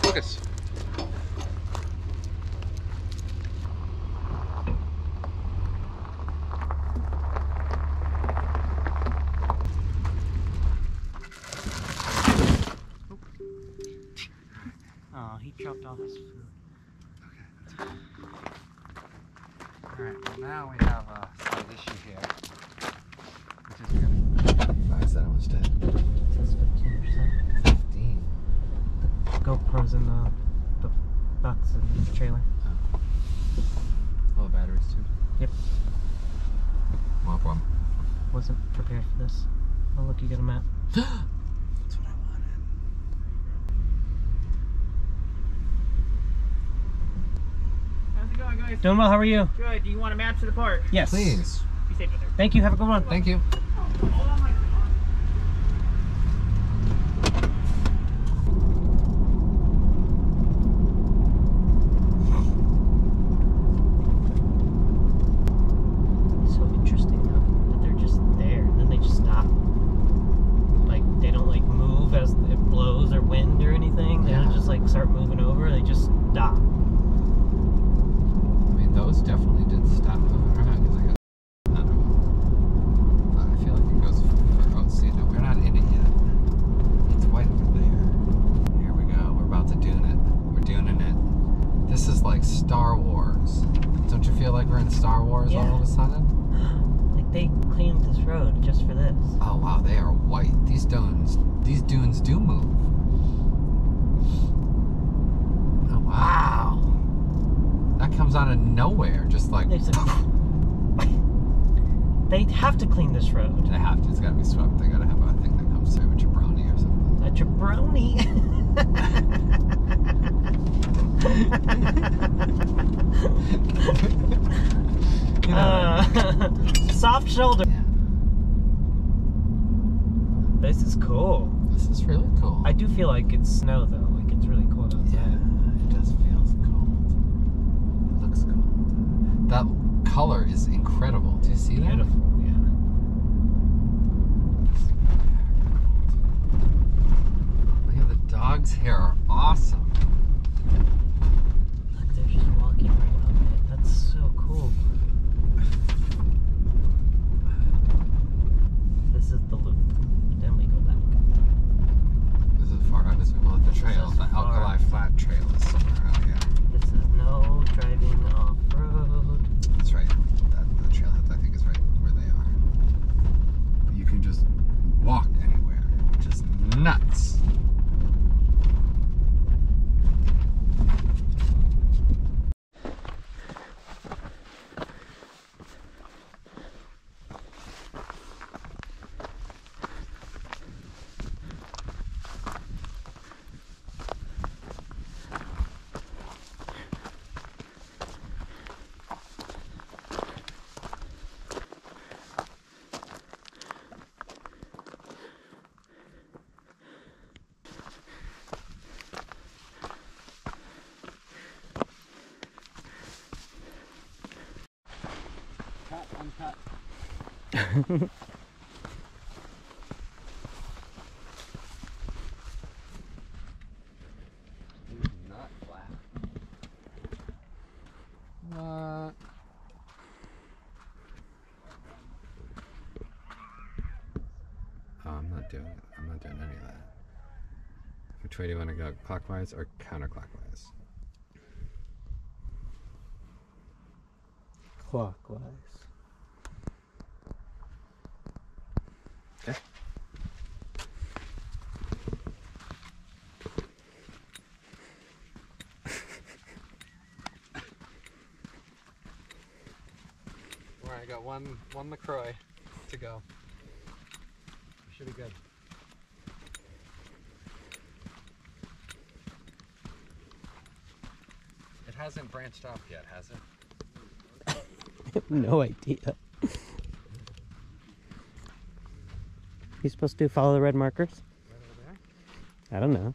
focus. Oh, he chopped off his food. Okay. Alright, well now we have a slight issue here. Which is good. I said I was dead. It says 15%. 15. The GoPro's in the box in the trailer. Oh. All the batteries too? Yep. No problem. Wasn't prepared for this. Oh look, you got a map. That's what I wanted. How's it going, guys? Doing well, how are you? Good. Do you want a map to the park? Yes. Please. Be safe out there. Thank you, have a good one. Thank you. So interesting though, that they're just there and then they just stop. Like, they don't like move as it blows or wind or anything. They don't Yeah. just like start moving over, they just stop. I mean, those definitely did stop moving around because I got. I don't know. But I feel like it goes for. Oh, see, no, we're not in it yet. It's right over there. Here we go. We're about to dune it. We're duning it. This is like Star Wars. Don't you feel like we're in Star Wars all of a sudden? Like, they cleaned this road just for this. Oh wow, they are white. These dunes do move. Oh wow. That comes out of nowhere, just like There's a... They have to clean this road. they have to. It's gotta be swept. They gotta have a thing that comes through, a jabroni or something. A jabroni. You know, Soft shoulder. yeah. This is cool. This is really cool. I do feel like it's snow though. Like, it's really cold outside. Yeah, it does feel cold. It looks cold. That color is incredible. Do you see that? Beautiful. Yeah. Look at the dog's hair are awesome. Look, they're just walking right up it. That's so cool. This is the loop. Then we go back. This is far out as we go at the trail. is The far. Alkali Flat Trail is somewhere out here. This is no driving off-road. That's right. The trailhead, I think, is right where they are. You can just walk anywhere. Just nuts. Cut, uncut. Not flat. What? Oh, I'm not doing it. I'm not doing any of that. Which way do you want to go? Clockwise or counterclockwise? Clockwise. Okay. Alright, I got one LaCroix to go. Should be good. It hasn't branched off yet, has it? No idea. You supposed to follow the red markers? Right over there? I don't know.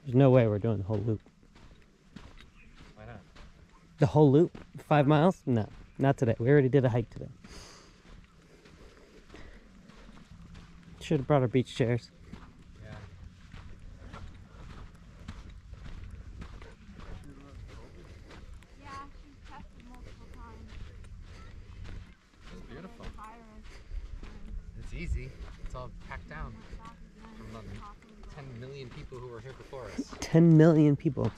There's no way we're doing the whole loop. Why not? The whole loop? 5 miles? No, not today. We already did a hike today. Should have brought our beach chairs. Yeah. Yeah, she's tested multiple times. It's beautiful. Virus. It's easy. It's all packed down Back again. from the 10 million people who were here before us. 10 million people.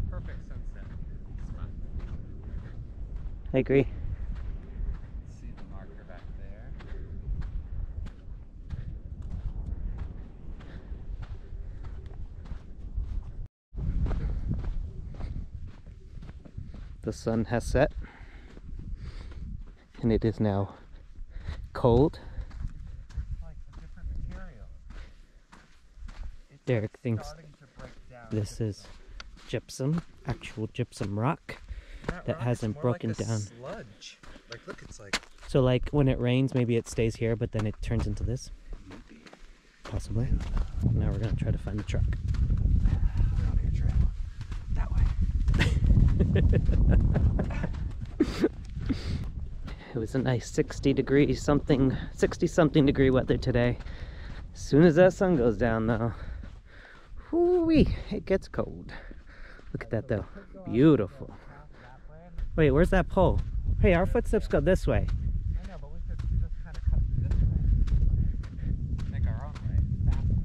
Perfect sunset spot. I agree. See the marker back there. The sun has set. And it is now cold. It's like a different material. It's Derek thinks starting to break down. this is gypsum, actual gypsum rock. Not that rock, hasn't it's more broken like a down. Sludge. Like, look, it's like. So like when it rains, maybe it stays here, but then it turns into this? Possibly. Now we're gonna try to find the truck. We're on your trail. That way. It was a nice 60 something degree weather today. As soon as that sun goes down though, whoo-wee, it gets cold. Look at that though, beautiful. Wait, where's that pole? Hey, our footsteps go this way. I know, but we could just kind of cut through this way. Make our own way. Faster.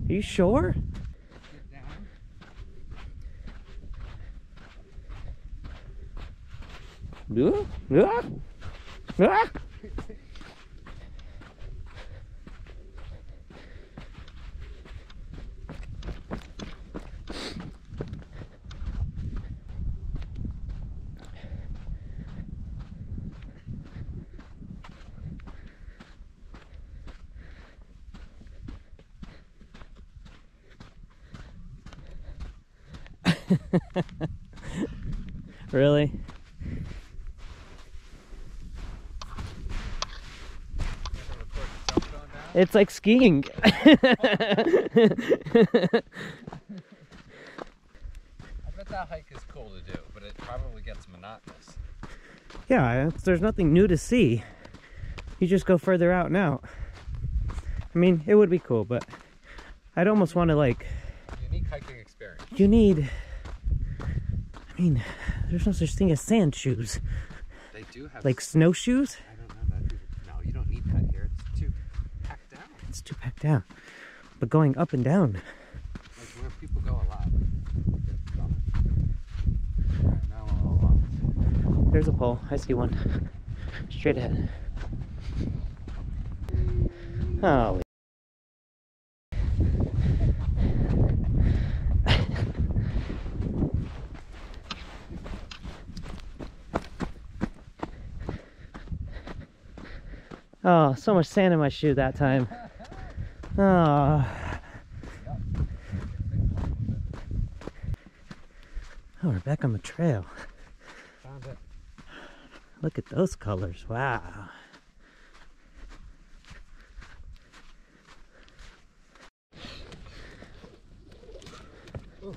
Are you sure? Get down. Really? It's like skiing. I bet that hike is cool to do, but it probably gets monotonous. Yeah, there's nothing new to see. You just go further out and out. I mean, it would be cool, but I'd almost want to like... Unique hiking experience. You need... I mean, there's no such thing as sand shoes. They do have... Like snowshoes? I don't know. No, you don't need that here. It's too packed down. It's too packed down. But going up and down. Like where people go a lot. Alright, now we'll hold on. There's a pole. I see one. Straight ahead. Oh. Oh, so much sand in my shoe that time. Oh. Oh, we're back on the trail. Found it. Look at those colors. Wow. Ooh.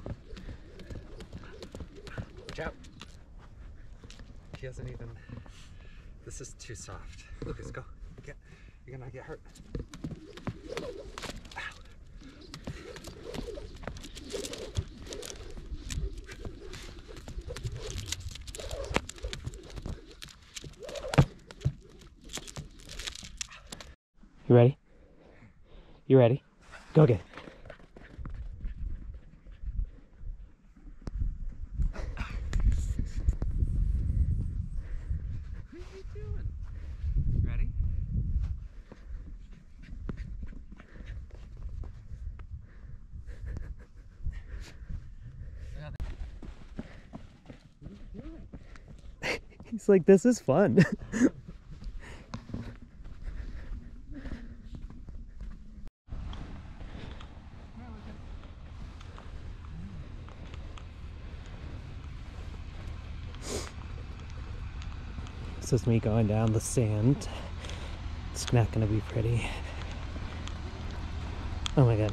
Watch out. He hasn't even... This is too soft. Lucas, go. You're gonna get hurt. Ow. You ready? You ready? Go get it. What are you doing? Ready? He's like, this is fun. This is me going down the sand. It's not gonna be pretty. Oh my god.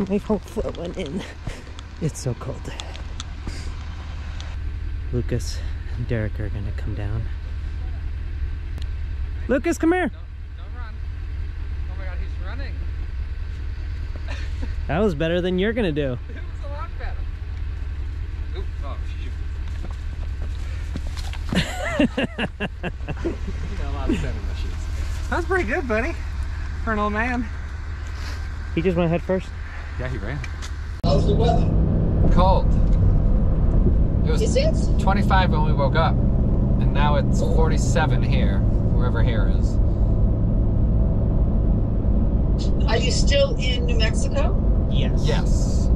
My whole foot went in. It's so cold. Lucas and Derek are gonna come down. Lucas, come here. Don't run. Oh my god, he's running. That was better than you're gonna do. It was a lot better. Oops, oh shoot. You got a lot of sand in the shoes. That's pretty good, buddy. For an old man. He just went head first. Yeah, he ran. How's the weather? Cold. It was Is it? 25 when we woke up, and now it's 47 here, wherever here is. Are you still in New Mexico? Yes. Yes.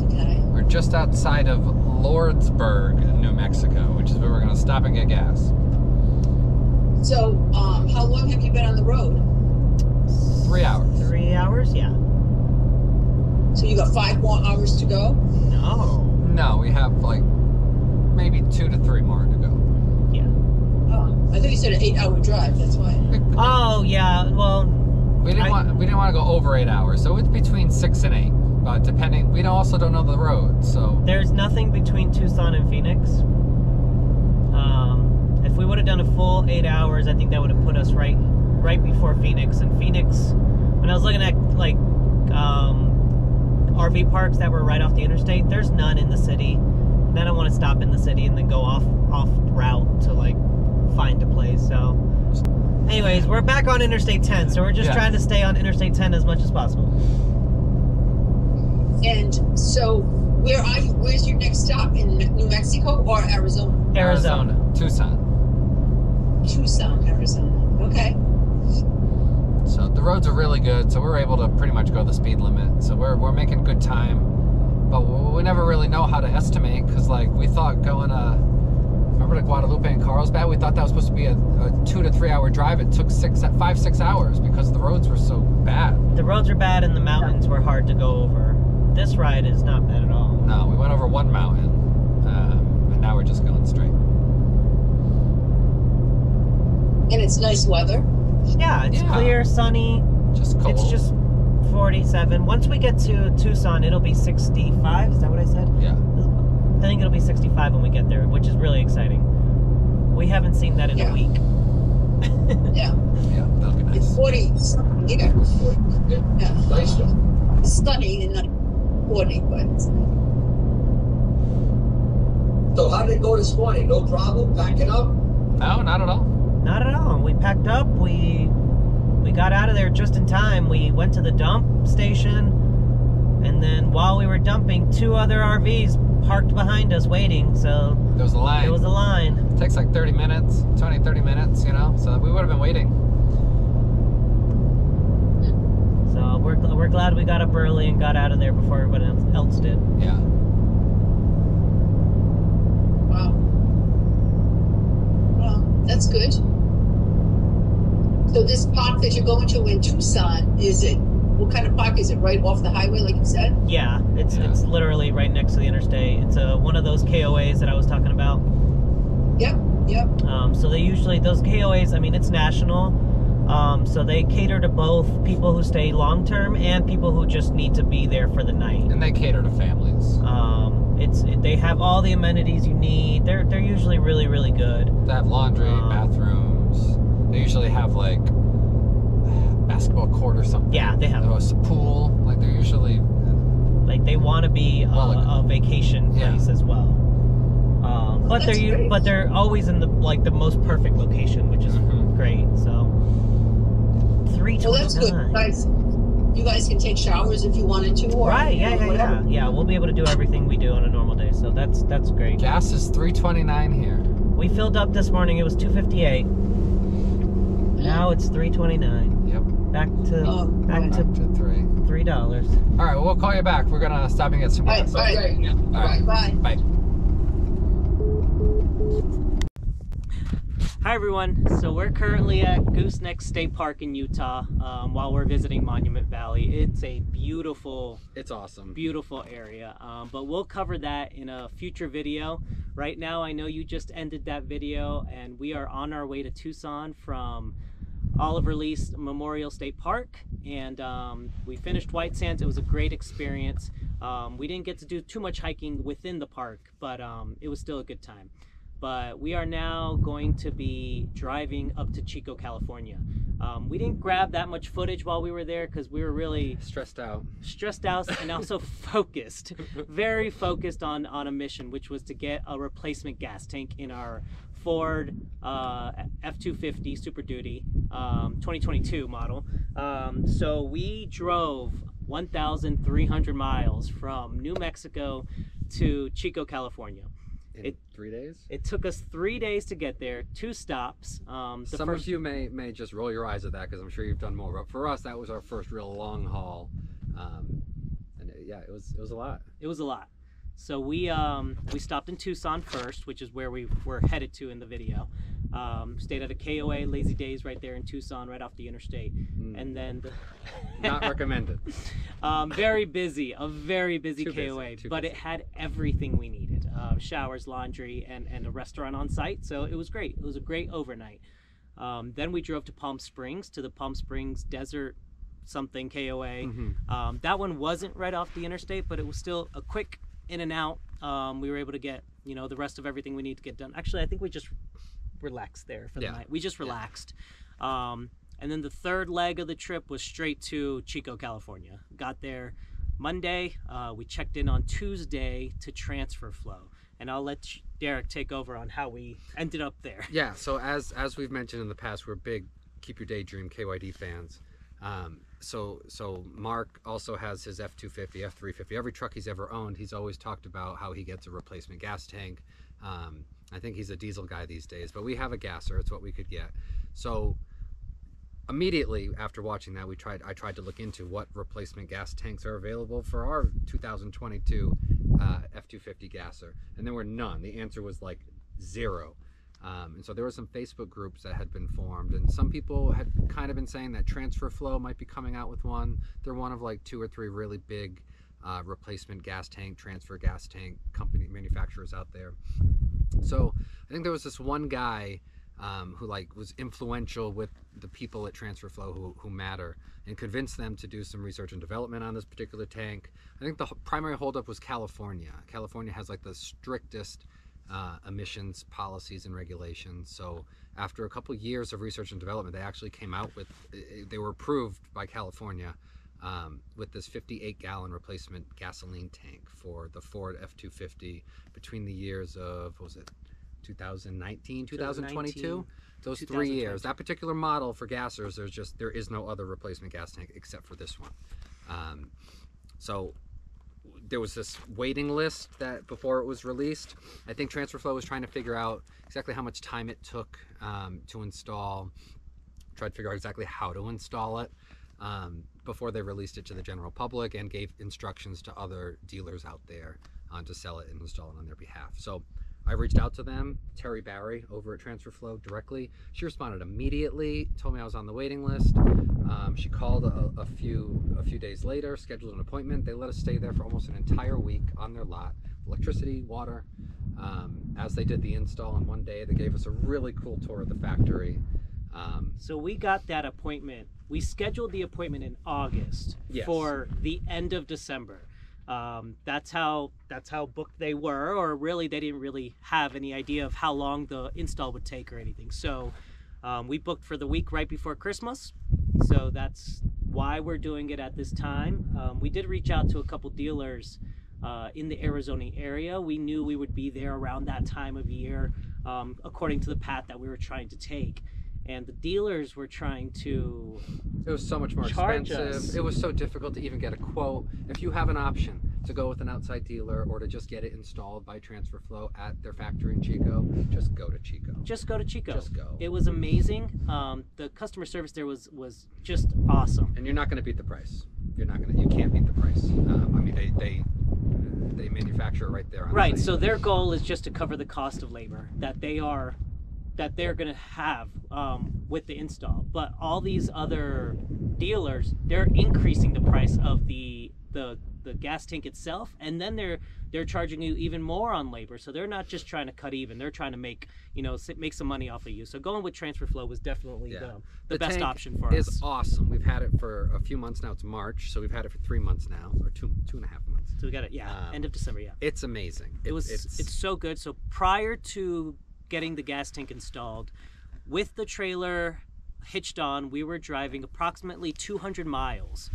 Okay. We're just outside of Lordsburg, New Mexico, which is where we're going to stop and get gas. So, how long have you been on the road? 3 hours. 3 hours? Yeah. So you got 5 more hours to go? No. No, we have like maybe 2 to 3 more to go. Yeah. Oh, I thought you said an 8-hour drive. That's why. Oh, yeah. Well, We didn't want to go over 8 hours, so it's between 6 and 8. But depending, we also don't know the road, so there's nothing between Tucson and Phoenix. If we would have done a full 8 hours, I think that would have put us right before Phoenix. And Phoenix, when I was looking at like RV parks that were right off the interstate, there's none in the city. And I don't want to stop in the city and then go off route to like find a place. So anyways, we're back on Interstate 10, so we're just trying to stay on Interstate 10 as much as possible. And so, where are you? Where's your next stop? In New Mexico or Arizona? Arizona. Tucson. Tucson, Arizona. Okay. So the roads are really good, so we're able to pretty much go the speed limit. So we're making good time, but we never really know how to estimate because like we thought going remember the Guadalupe and Carlsbad? We thought that was supposed to be a 2 to 3 hour drive. It took 5-6 hours because the roads were so bad. The roads are bad and the mountains were hard to go over. This ride is not bad at all. No, we went over one mountain, and now we're just going straight. And it's nice weather. Yeah, it's clear, sunny. Just cold. It's just 47. Once we get to Tucson, it'll be 65. Is that what I said? Yeah. I think it'll be 65 when we get there, which is really exciting. We haven't seen that in a week. Yeah. Yeah, that'll be nice. It's 40 something. Yeah. Yeah. Nice. It's sunny and not 40, but. So how did it go this morning? No problem packing up? No, not at all. Not at all. We packed up. We got out of there just in time. We went to the dump station, and then while we were dumping, 2 other RVs parked behind us waiting. So There was a line. there was a line. It takes like 30 minutes, 30 minutes, you know, so we would have been waiting. So we're glad we got up early and got out of there before everybody else did. Yeah. Wow. Well, that's good. So this park that you're going to in Tucson, what kind of park is it? Right off the highway, like you said? Yeah, it's literally right next to the interstate. It's one of those KOAs that I was talking about. Yep. So they usually, those KOAs, I mean, it's national. So they cater to both people who stay long-term and people who just need to be there for the night. And they cater to families. They have all the amenities you need. They're usually really, really good. They have laundry, bathrooms. They usually have like basketball court or something. Yeah, they have a pool. Like they're usually like they want to be a vacation place as well. But they're always in the most perfect location, which is great. So $329. Well, that's good. You guys can take showers if you wanted to, or right? Yeah. We'll be able to do everything we do on a normal day. So that's great. Gas is $3.29 here. We filled up this morning. It was $2.58. Now it's $3.29. Yep. Back to $3. All right. Well, we'll call you back. We're gonna stop and get some gas. All right. All right. Bye. Bye. Hi everyone. So we're currently at Gooseneck State Park in Utah while we're visiting Monument Valley. It's a beautiful, It's awesome. beautiful area, but we'll cover that in a future video. Right now, I know you just ended that video, and we are on our way to Tucson from Oliver Lease Memorial State Park, and we finished White Sands. It was a great experience. We didn't get to do too much hiking within the park, but it was still a good time. But we are now going to be driving up to Chico, California. We didn't grab that much footage while we were there because we were really Stressed out. and also focused, very focused on a mission, which was to get a replacement gas tank in our Ford F-250 Super Duty 2022 model. So we drove 1,300 miles from New Mexico to Chico, California. In 3 days? It took us 3 days to get there, 2 stops. Some of you may just roll your eyes at that because I'm sure you've done more. But for us, that was our first real long haul, and yeah, it was a lot. It was a lot. So we stopped in Tucson first, which is where we were headed to in the video. Stayed at a KOA, Lazy Days, right there in Tucson, right off the interstate. And then Not recommended. very busy, a very busy Too busy, KOA, too but busy. it had everything we needed: showers, laundry, and a restaurant on site. So it was great. It was a great overnight. Then we drove to Palm Springs, to the Palm Springs Desert something KOA. That one wasn't right off the interstate, but it was still a quick in and out. We were able to get, you know, the rest of everything we need to get done. Actually, I think we just relaxed there for the night. We just relaxed. And then the third leg of the trip was straight to Chico, California. Got there Monday. We checked in on Tuesday to Transfer Flow. And I'll let Derek take over on how we ended up there. Yeah, so as we've mentioned in the past, we're big Keep Your Daydream KYD fans. So Mark also has his F-250, F-350. Every truck he's ever owned, he's always talked about how he gets a replacement gas tank. I think he's a diesel guy these days, but we have a gasser. It's what we could get. So immediately after watching that, I tried to look into what replacement gas tanks are available for our 2022 F-250 gasser, and there were none. The answer was like 0. And so there were some Facebook groups that had been formed, and some people had kind of been saying that Transfer Flow might be coming out with one. They're one of like 2 or 3 really big replacement gas tank, transfer gas tank company manufacturers out there. So I think there was this one guy who like was influential with the people at Transfer Flow who matter, and convinced them to do some research and development on this particular tank. I think the primary holdup was California. California has like the strictest emissions policies and regulations. So after a couple years of research and development, they actually came out with, they were approved by California with this 58-gallon replacement gasoline tank for the Ford F-250 between the years of, what was it, 2019, 2022? Those 3 years. That particular model for gassers, there is no other replacement gas tank except for this one. So there was this waiting list that before it was released. I think Transfer Flow was trying to figure out exactly how much time it took to install, tried to figure out exactly how to install it before they released it to the general public, and gave instructions to other dealers out there to sell it and install it on their behalf. So I reached out to them, Terry Barry over at Transfer Flow directly. She responded immediately, told me I was on the waiting list. She called a few days later, scheduled an appointment. They let us stay there for almost an entire week on their lot. Electricity, water, as they did the install in one day. They gave us a really cool tour of the factory. So we got that appointment. We scheduled the appointment in August for the end of December. That's how booked they were, or really they didn't really have any idea of how long the install would take or anything. So we booked for the week right before Christmas. So that's why we're doing it at this time. We did reach out to a couple dealers in the Arizona area. We knew we would be there around that time of year, according to the path that we were trying to take. And the dealers were trying to It was so much more expensive. It was so difficult to even get a quote. If you have an option to go with an outside dealer or to just get it installed by Transfer Flow at their factory in Chico, just go to Chico. Just go to Chico. Just go. It was amazing. The customer service there was just awesome. And you're not going to beat the price. You can't beat the price. I mean, they manufacture right there on Right. site. So their goal is just to cover the cost of labor that they are that they're gonna have with the install. But all these other dealers, they're increasing the price of the gas tank itself, and then they're charging you even more on labor. So they're not just trying to cut even; they're trying to make make some money off of you. So going with Transfer Flow was definitely the best option for us. It's awesome. We've had it for a few months now. It's March, so we've had it for 3 months now, or two and a half months. So we got it, end of December, It's amazing. It's so good. So prior to getting the gas tank installed, with the trailer hitched on, we were driving approximately 200 miles.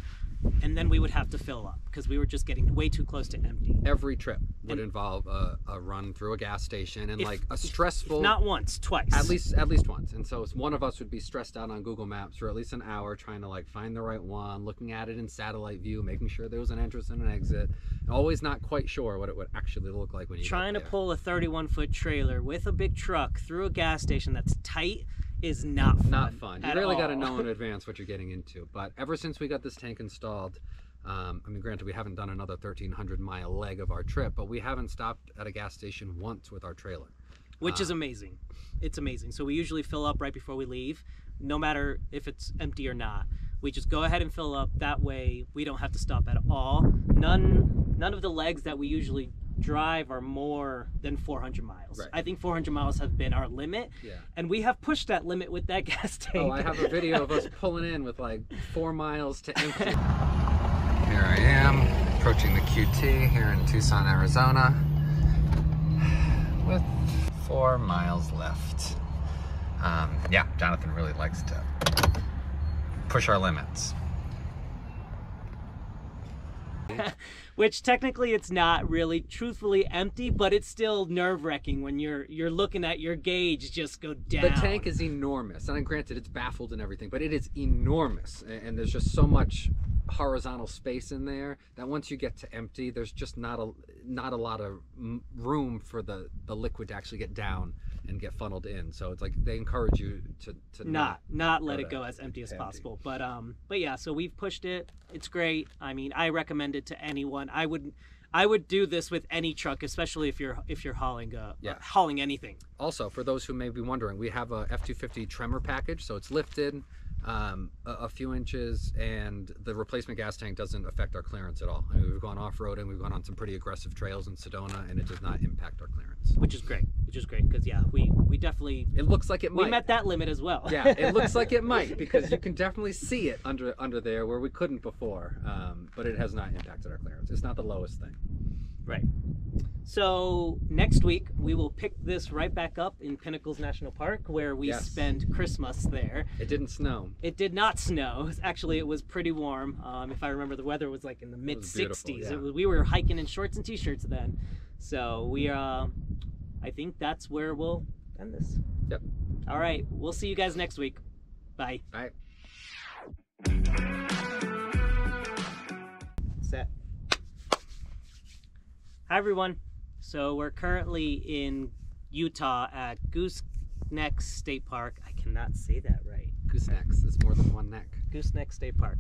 And then we would have to fill up because we were just getting way too close to empty. Every trip would involve a run through a gas station and like a stressful. Not once, twice. At least once. And so one of us would be stressed out on Google Maps for at least an hour trying to like find the right one, looking at it in satellite view, making sure there was an entrance and an exit. Always not quite sure what it would actually look like when you trying to pull a 31-foot trailer with a big truck through a gas station that's tight is not fun. You really got to know in advance what you're getting into. But ever since we got this tank installed, I mean, granted, we haven't done another 1,300-mile leg of our trip, but we haven't stopped at a gas station once with our trailer. Which is amazing. It's amazing. So we usually fill up right before we leave, no matter if it's empty or not. We just go ahead and fill up. That way, we don't have to stop at all. None of the legs that we usually drive are more than 400 miles. Right. I think 400 miles has been our limit, and we have pushed that limit with that gas tank. Oh, I have a video of us pulling in with like 4 miles to empty. Here I am, approaching the QT here in Tucson, Arizona, with 4 miles left. Yeah, Jonathan really likes to push our limits. Which technically it's not really truthfully empty, but it's still nerve-wracking when you're looking at your gauge just go down. The tank is enormous, and granted it's baffled and everything, but it is enormous, and there's just so much horizontal space in there that once you get to empty, there's just not a lot of room for the liquid to actually get down and get funneled in. So it's like they encourage you to not let it go as empty as possible. But yeah, so we've pushed it. It's great. I mean, I recommend it to anyone. I would do this with any truck, especially if you're hauling hauling anything. Also, for those who may be wondering, we have a F-250 tremor package, so it's lifted a few inches, and the replacement gas tank doesn't affect our clearance at all. I mean, we've gone off-roading, we've gone on some pretty aggressive trails in Sedona, and it does not impact our clearance. Which is great. Because yeah, we definitely. It looks like it might. We met that limit as well. Yeah, it looks like it might, because you can definitely see it under there where we couldn't before. But it has not impacted our clearance. It's not the lowest thing. Right. So next week we will pick this right back up in Pinnacles National Park, where we spend Christmas there. It didn't snow. It did not snow. Actually, it was pretty warm. If I remember, the weather was like in the mid 60s. Yeah. We were hiking in shorts and t-shirts then. So we I think that's where we'll end this. Yep. All right. We'll see you guys next week. Bye. Bye. Set. Hi everyone. So we're currently in Utah at Gooseneck State Park. I cannot say that right. Goosenecks. It's more than one neck. Gooseneck State Park.